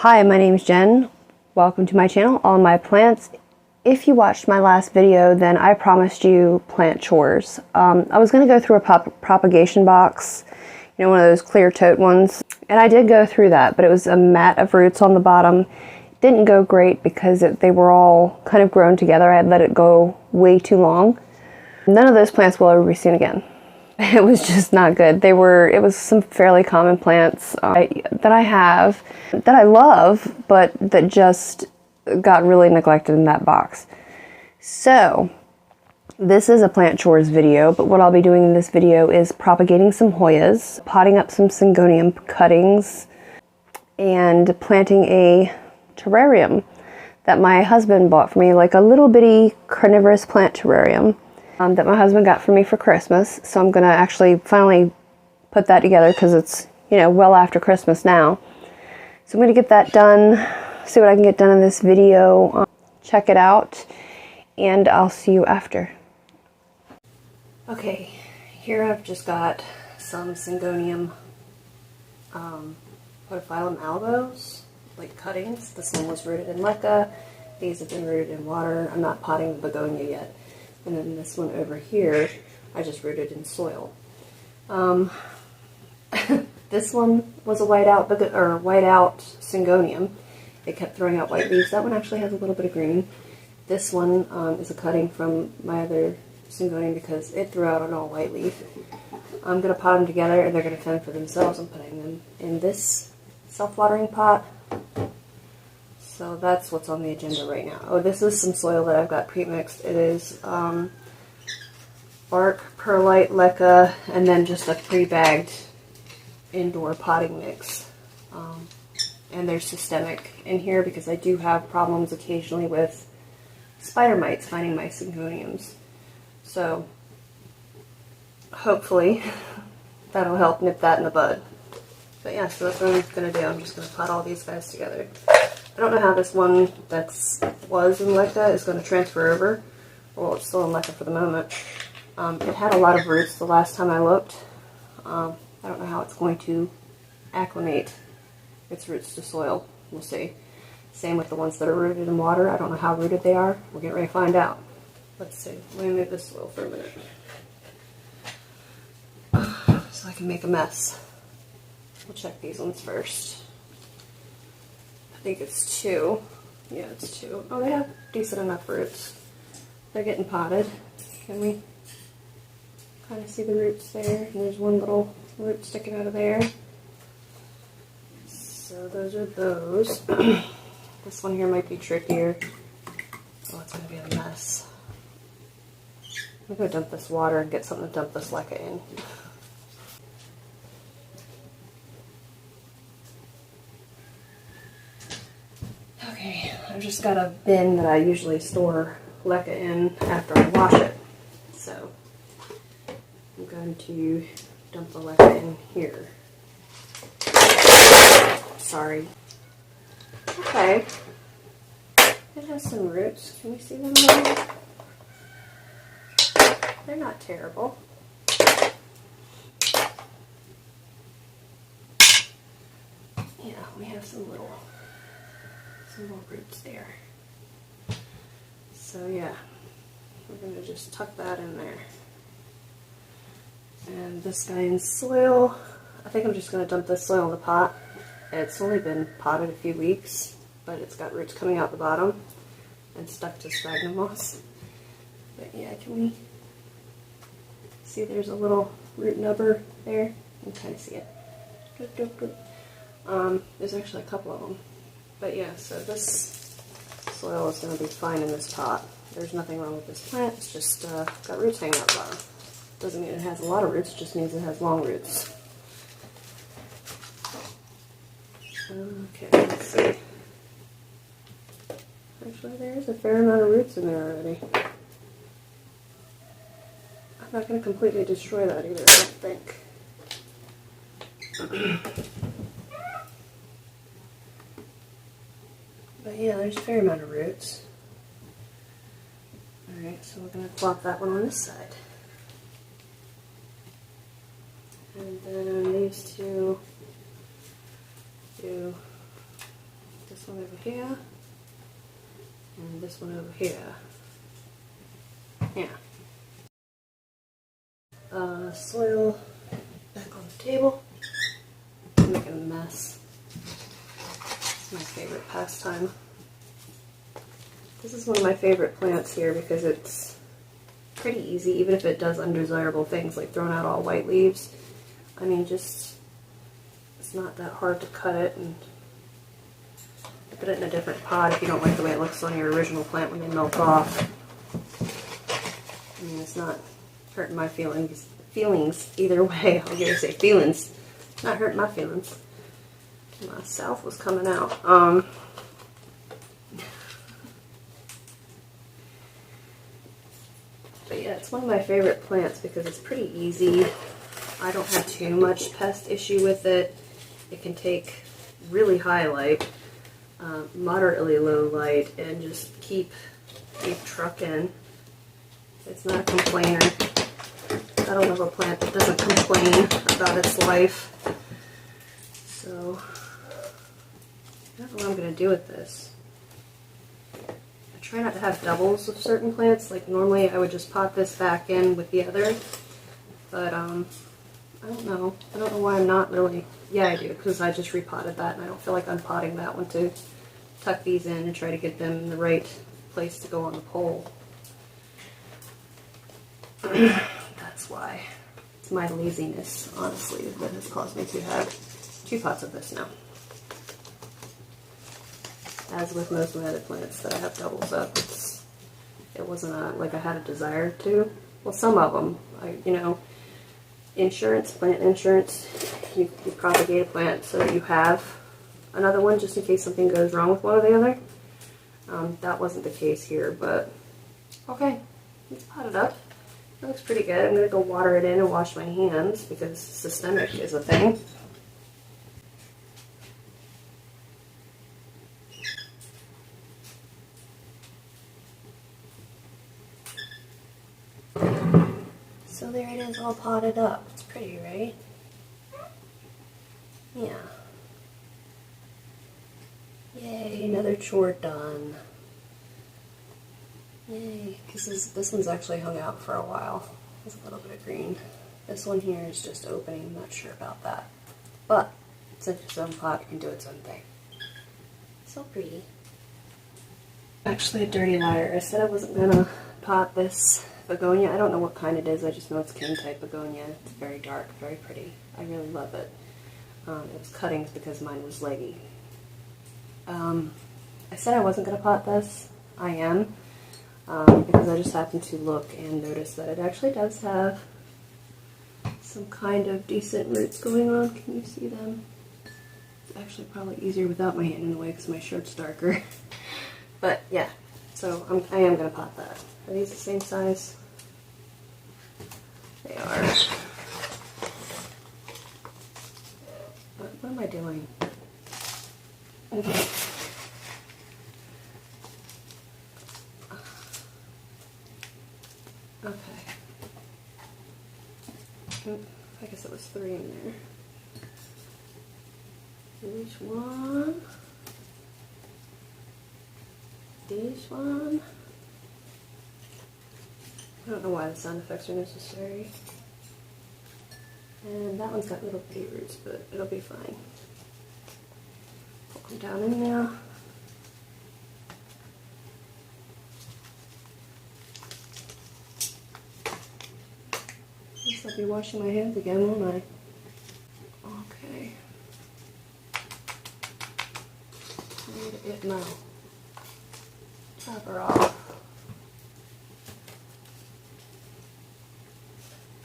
Hi, my name is Jen. Welcome to my channel, All My Plants. If you watched my last video, then I promised you plant chores. I was going to go through a propagation box, you know, one of those clear tote ones, and I did go through that, but it was a mat of roots on the bottom. It didn't go great because they were all kind of grown together. I had let it go way too long. None of those plants will ever be seen again. It was just not good. It was some fairly common plants that I have, that I love, but that just got really neglected in that box. So, this is a plant chores video, but what I'll be doing in this video is propagating some Hoyas, potting up some Syngonium cuttings, and planting a terrarium that my husband bought for me, like a little bitty carnivorous plant terrarium. That my husband got for me for Christmas. So I'm gonna actually finally put that together because it's, you know, well after Christmas now. So I'm gonna get that done, see what I can get done in this video, check it out, and I'll see you after. Okay, here I've just got some Syngonium Podophyllum albos, like cuttings. This one was rooted in leca. These have been rooted in water. I'm not potting the begonia yet. And then this one over here, I just rooted in soil. This one was a whiteout Syngonium. It kept throwing out white leaves. That one actually has a little bit of green. This one is a cutting from my other Syngonium because it threw out an all white leaf. I'm going to pot them together and they're going to fend for themselves. I'm putting them in this self-watering pot. So that's what's on the agenda right now. Oh, this is some soil that I've got pre-mixed. It is bark, perlite, leca, and then just a pre-bagged indoor potting mix. And there's systemic in here because I do have problems occasionally with spider mites finding my Syngoniums. So hopefully that'll help nip that in the bud. But yeah, so that's what I'm going to do. I'm just going to pot all these guys together. I don't know how this one that was in leca is going to transfer over. Well, it's still in leca for the moment. It had a lot of roots the last time I looked. I don't know how it's going to acclimate its roots to soil. We'll see. Same with the ones that are rooted in water. I don't know how rooted they are. We'll get ready to find out. Let's see. Let me move this soil for a minute so I can make a mess. We'll check these ones first. I think it's 2. Yeah, it's 2. Oh, they have decent enough roots. They're getting potted. Can we kind of see the roots there? And there's one little root sticking out of there. So those are those. This one here might be trickier. Oh, it's going to be a mess. I'm going to go dump this water and get something to dump this leca in. Okay, I've just got a bin that I usually store leca in after I wash it. So I'm going to dump the leca in here. Sorry. Okay. It has some roots. Can we see them a little? They're not terrible. Yeah, we have some little roots there. So yeah, we're going to just tuck that in there. And this guy in soil, I think I'm just going to dump this soil in the pot. It's only been potted a few weeks, but it's got roots coming out the bottom and stuck to sphagnum moss. But yeah, can we see there's a little root nubber there? You can kind of see it. There's actually a couple of them. But yeah, so this soil is going to be fine in this pot. There's nothing wrong with this plant, it's just got roots hanging out the bottom. Doesn't mean it has a lot of roots, just means it has long roots. Okay, let's see. Actually, there is a fair amount of roots in there already. I'm not going to completely destroy that either, I don't think. But yeah, there's a fair amount of roots. Alright, so we're going to plop that one on this side. And then these two do this one over here, and this one over here. Yeah. Soil back on the table. I'm making a mess. It's my favorite pastime. This is one of my favorite plants here because it's pretty easy, even if it does undesirable things like throwing out all white leaves. I mean, just, it's not that hard to cut it and put it in a different pot if you don't like the way it looks on your original plant when they melt off. I mean, it's not hurting my feelings either way. I was gonna say feelings. Not hurting my feelings. My south was coming out. But yeah, it's one of my favorite plants because it's pretty easy. I don't have too much pest issue with it. It can take really high light, moderately low light, and just keep trucking. It's not a complainer. I don't love a plant that doesn't complain about its life. So, I don't know what I'm going to do with this. I try not to have doubles of certain plants. Like normally I would just pot this back in with the other. But I don't know. I don't know why I'm not really. Yeah, I do, because I just repotted that and I don't feel like unpotting that one to tuck these in and try to get them in the right place to go on the pole. That's why. It's my laziness, honestly, that has caused me to have 2 pots of this now. As with most of my other plants that I have doubles up, it wasn't like I had a desire to. Well, some of them, you know, insurance, plant insurance, you propagate a plant so that you have another one just in case something goes wrong with one or the other. That wasn't the case here, but okay, let's pot it up. It looks pretty good. I'm going to go water it in and wash my hands because systemic is a thing. So there it is, all potted up. It's pretty, right? Yeah. Yay, another chore done. Yay, because this one's actually hung out for a while. There's a little bit of green. This one here is just opening. I'm not sure about that. But since it's its own pot, it can do its own thing. So pretty. Actually a dirty liar. I said I wasn't going to pot this begonia. I don't know what kind it is. I just know it's king type begonia. It's very dark, very pretty. I really love it. It was cuttings because mine was leggy. I said I wasn't going to pot this. I am. Because I just happened to look and notice that it actually does have some kind of decent roots going on. Can you see them? It's actually probably easier without my hand in the way because my shirt's darker. But yeah, so I am going to pot that. Are these the same size? They are. What am I doing? Okay. Okay. I guess it was 3 in there. Each one. This one. I don't know why the sound effects are necessary. And that one's got little bitty roots, but it'll be fine. Put them down in there. Guess I'll be washing my hands again, won't I? Okay. Need it now. Chop her off.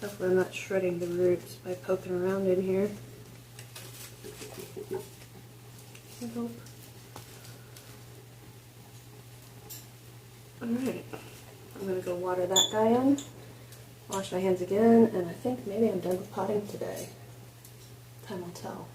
Hopefully I'm not shredding the roots by poking around in here. I hope. Alright. I'm going to go water that guy in. Wash my hands again, and I think maybe I'm done with potting today. Time will tell.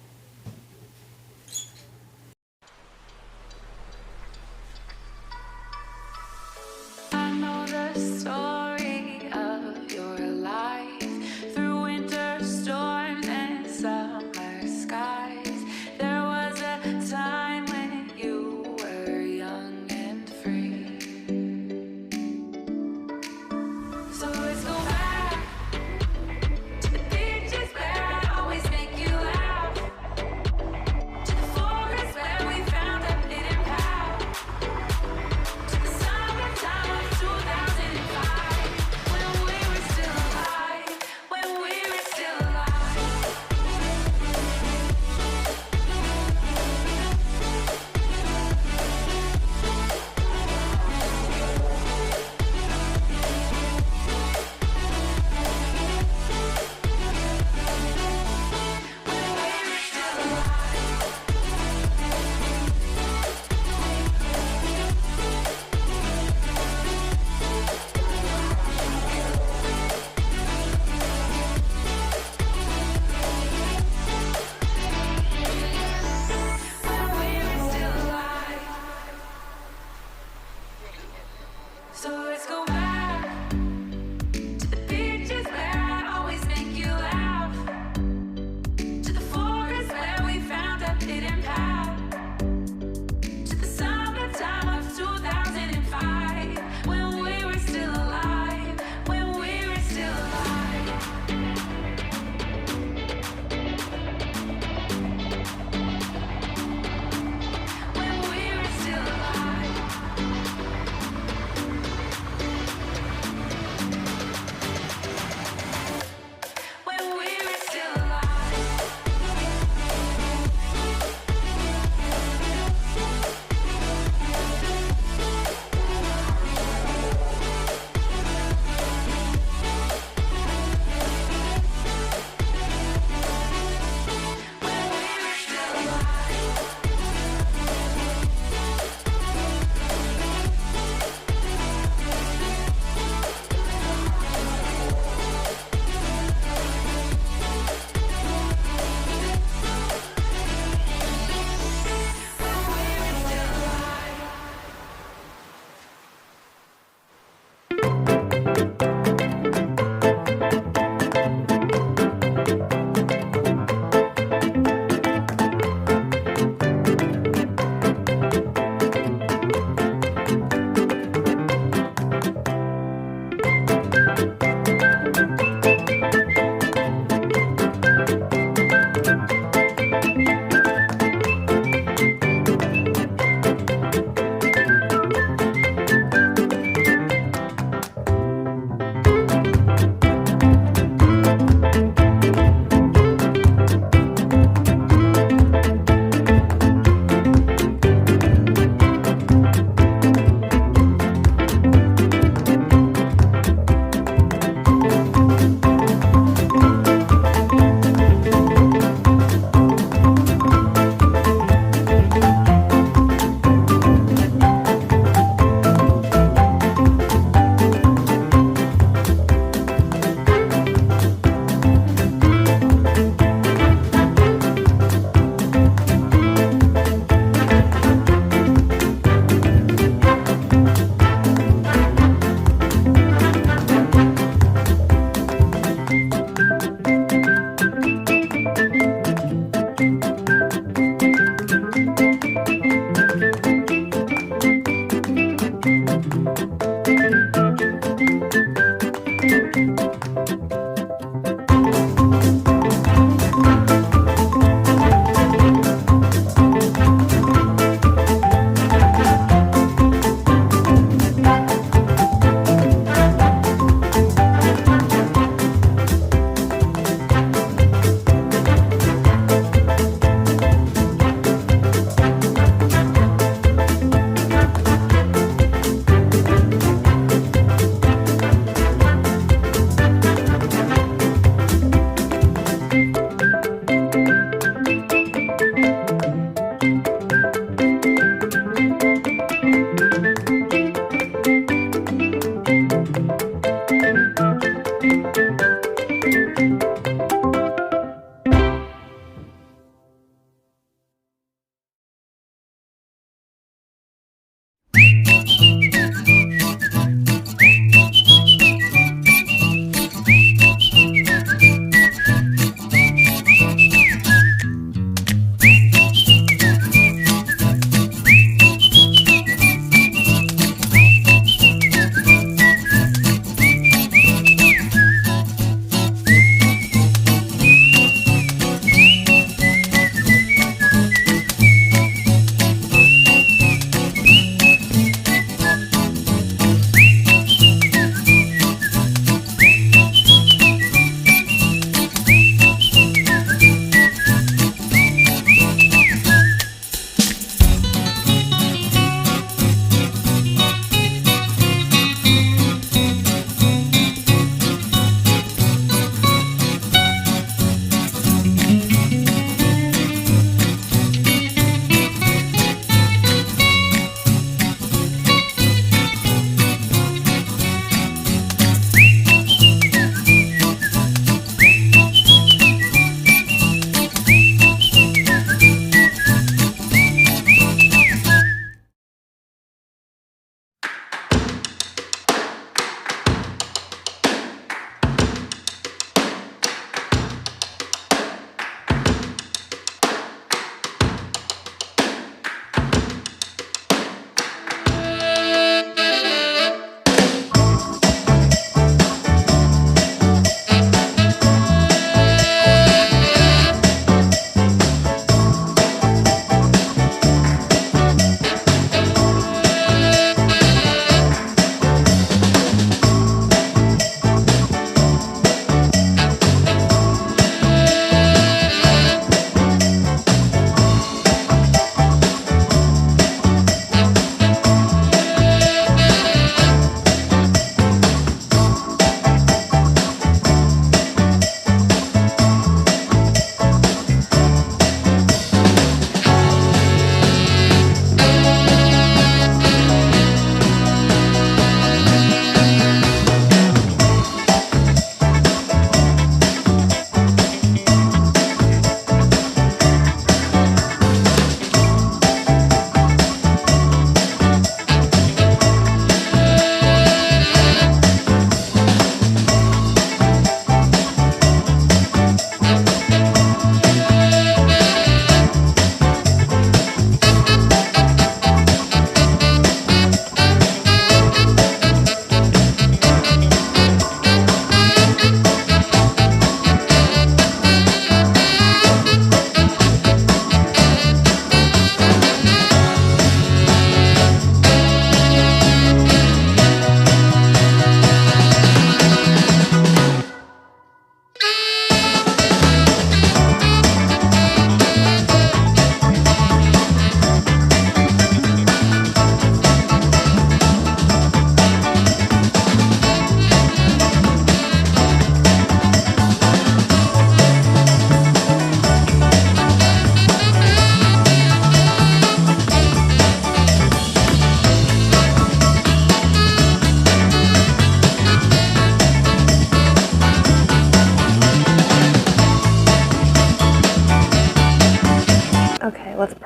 I know the story of your life through winter storms and summer skies. There was a time when you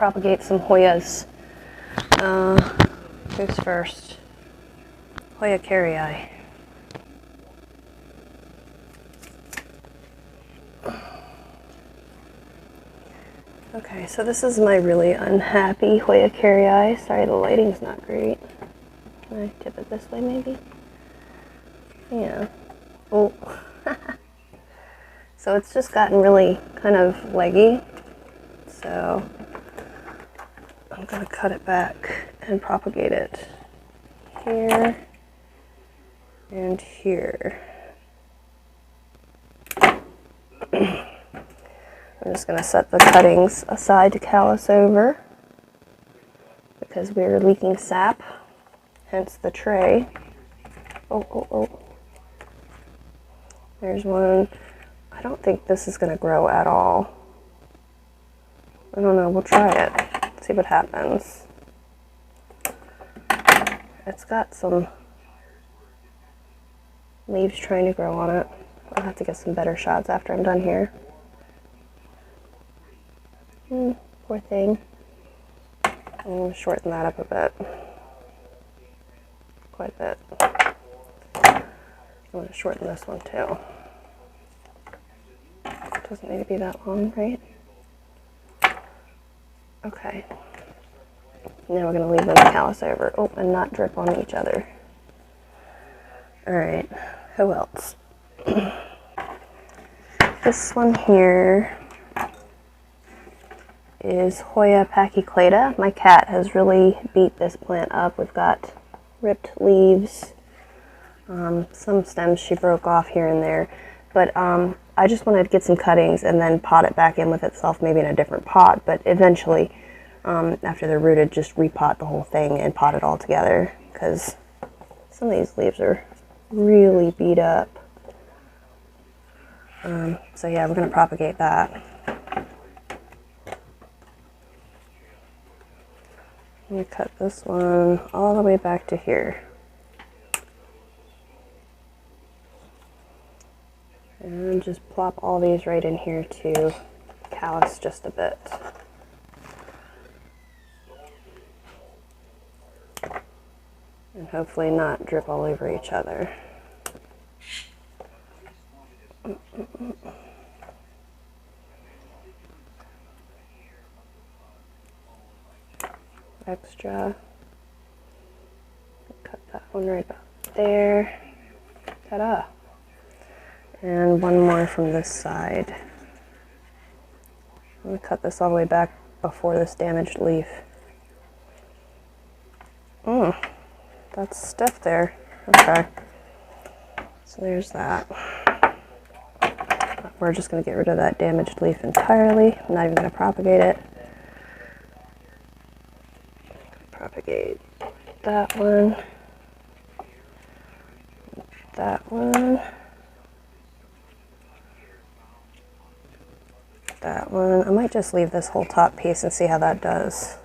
propagate some Hoyas. Who's first? Hoya Carrii. Okay, so this is my really unhappy Hoya Carrii. Sorry, the lighting's not great. Can I tip it this way, maybe? Yeah. Oh. So it's just gotten really kind of leggy. So I'm going to cut it back and propagate it here and here. I'm just going to set the cuttings aside to callus over because we're leaking sap, hence the tray. Oh. There's one. I don't think this is going to grow at all. I don't know, we'll try it, see what happens. It's got some leaves trying to grow on it. I'll have to get some better shots after I'm done here. Poor thing. I'm going to shorten that up a bit. Quite a bit. I'm going to shorten this one too. It doesn't need to be that long, right? Okay. Now we're going to leave them callus over. Oh, and not drip on each other. Alright, who else? This one here is Hoya Pakicleta. My cat has really beat this plant up. We've got ripped leaves, some stems she broke off here and there, but I just wanted to get some cuttings and then pot it back in with itself, maybe in a different pot, but eventually, after they're rooted, just repot the whole thing and pot it all together, because some of these leaves are really beat up. So yeah, we're going to propagate that. Let me cut this one all the way back to here. And just plop all these right in here to callus just a bit. And hopefully not drip all over each other. Extra. Cut that one right about there. Ta-da! And one more from this side. I'm going to cut this all the way back before this damaged leaf. That's stiff there. Okay. So there's that. We're just going to get rid of that damaged leaf entirely. I'm not even going to propagate it. Propagate that one. That one. That one. I might just leave this whole top piece and see how that does.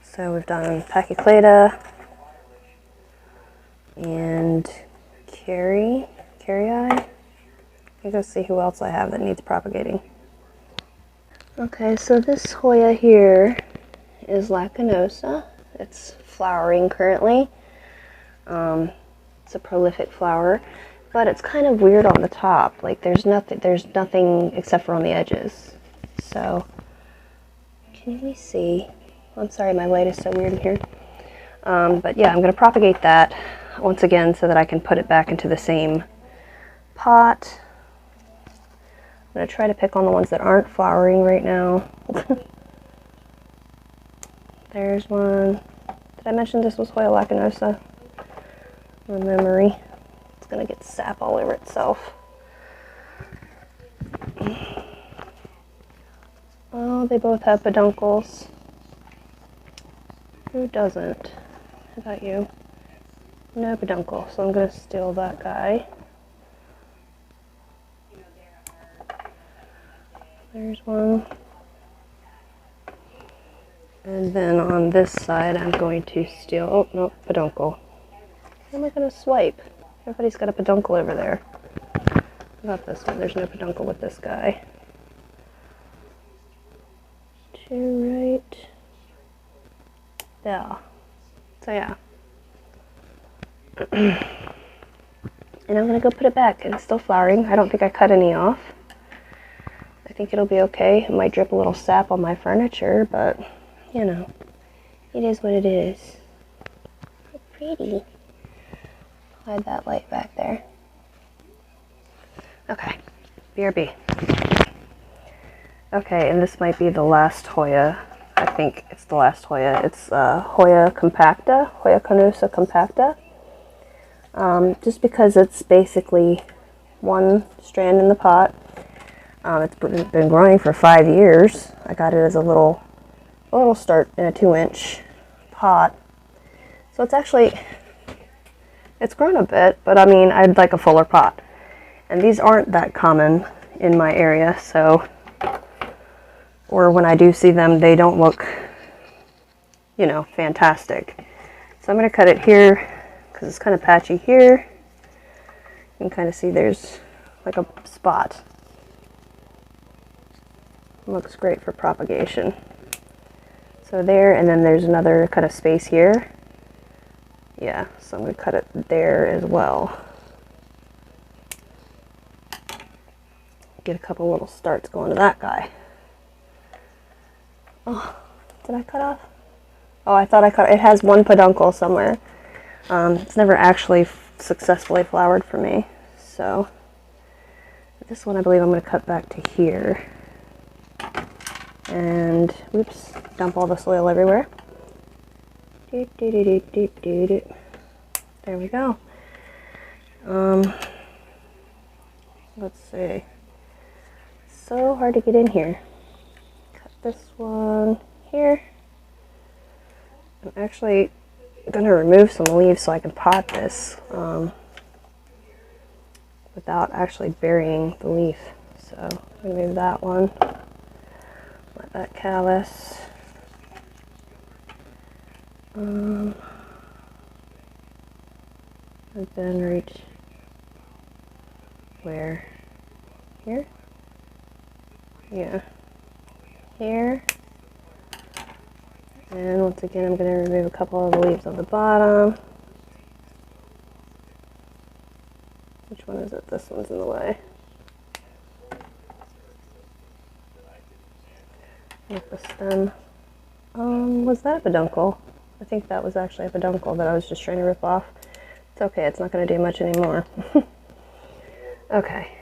So we've done Pakicleta and Carrii. Let me go see who else I have that needs propagating. Okay, so this Hoya here is Lachinosa. It's flowering currently. It's a prolific flower, but it's kind of weird on the top. Like there's nothing except for on the edges. So can we see? I'm sorry, my light is so weird in here. But yeah, I'm going to propagate that once again so that I can put it back into the same pot. I'm going to try to pick on the ones that aren't flowering right now. There's one. Did I mention this was Hoya Lachinosa? From memory. It's going to get sap all over itself. Oh, they both have peduncles. Who doesn't? How about you? No peduncle, so I'm going to steal that guy. There's one. And then on this side, I'm going to steal, oh, no, peduncle. How am I going to swipe? Everybody's got a peduncle over there. How about this one? There's no peduncle with this guy. right there. So yeah. And I'm gonna go put it back. It's still flowering. I don't think I cut any off. I think it'll be okay. It might drip a little sap on my furniture, but you know, it is what it is. How pretty. Hide that light back there. Okay, BRB. Okay, and this might be the last Hoya. I think it's the last Hoya. It's Hoya Compacta, Hoyokonusa Compacta. Just because it's basically one strand in the pot. It's been growing for 5 years. I got it as a little start in a 2-inch pot. So it's grown a bit, but I mean, I'd like a fuller pot. And these aren't that common in my area, so, or when I do see them, they don't look, you know, fantastic. So I'm going to cut it here, because it's kind of patchy here. You can kind of see there's like a spot. Looks great for propagation. So there, and then there's another kind of space here. Yeah, so I'm going to cut it there as well. Get a couple little starts going to that guy. Oh, did I cut off? Oh, I thought I cut. It has one peduncle somewhere. It's never actually successfully flowered for me. So this one I believe I'm going to cut back to here. And, oops, dump all the soil everywhere. There we go. Let's see. So hard to get in here. Cut this one here. I'm actually going to remove some leaves so I can pot this without actually burying the leaf. So remove that one. Let that callus. And then reach where? Here? Yeah. Here. And once again, I'm going to remove a couple of the leaves on the bottom. Which one is it? This one's in the way. With the stem. Was that a peduncle? I think that was actually a peduncle that I was just trying to rip off. It's okay, it's not going to do much anymore. Okay,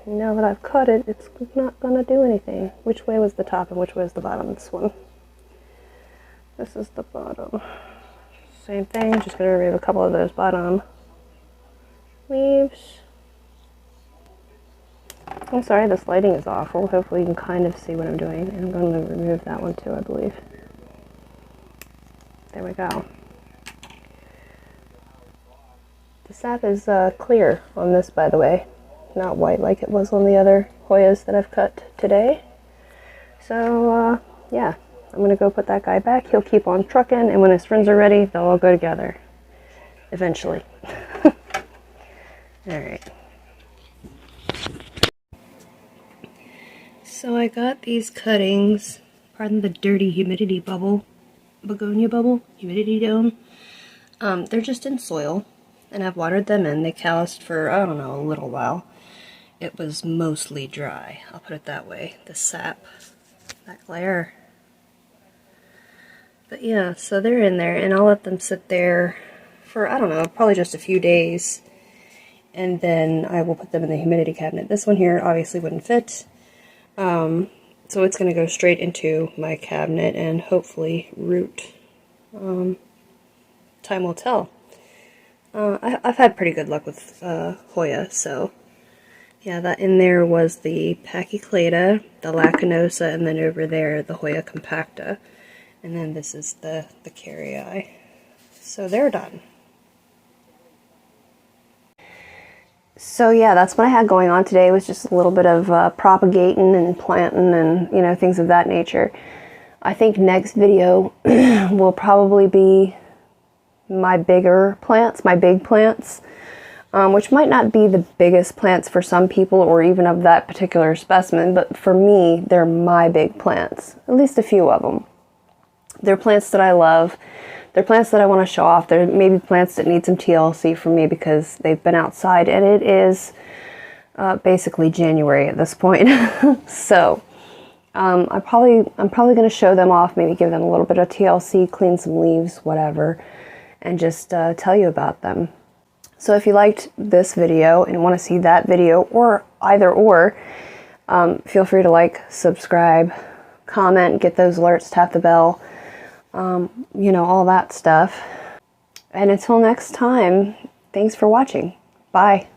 now that I've cut it, it's not going to do anything. Which way was the top and which way was the bottom? This one. This is the bottom. Same thing, just going to remove a couple of those bottom leaves. I'm sorry, this lighting is awful. Hopefully you can kind of see what I'm doing. And I'm going to remove that one too, I believe. There we go. The sap is clear on this, by the way. Not white like it was on the other Hoyas that I've cut today. So, yeah. I'm going to go put that guy back. He'll keep on trucking, and when his friends are ready, they'll all go together. Eventually. Alright. So I got these cuttings, pardon the dirty humidity bubble, begonia bubble, humidity dome. They're just in soil, and I've watered them in. They calloused for, I don't know, a little while. It was mostly dry, I'll put it that way. The sap, that glare. But yeah, so they're in there, and I'll let them sit there for, I don't know, probably just a few days. And then I will put them in the humidity cabinet. This one here obviously wouldn't fit. So it's going to go straight into my cabinet and hopefully root. Time will tell. I've had pretty good luck with Hoya, so yeah, that in there was the Pakicleta, the Lachinosa, and then over there the Hoya Compacta. And then this is the carrii. So they're done. So yeah, that's what I had going on today. It was just a little bit of propagating and planting and, you know, things of that nature. I think next video will probably be my bigger plants, my big plants. which might not be the biggest plants for some people or even of that particular specimen, but for me, they're my big plants, at least a few of them. They're plants that I love. They're plants that I want to show off. They're maybe plants that need some TLC from me because they've been outside, and it is basically January at this point. So I'm probably going to show them off, maybe give them a little bit of TLC, clean some leaves, whatever, and just tell you about them. So if you liked this video and want to see that video, or either or, feel free to like, subscribe, comment, get those alerts, tap the bell, you know, all that stuff. And until next time, thanks for watching. Bye.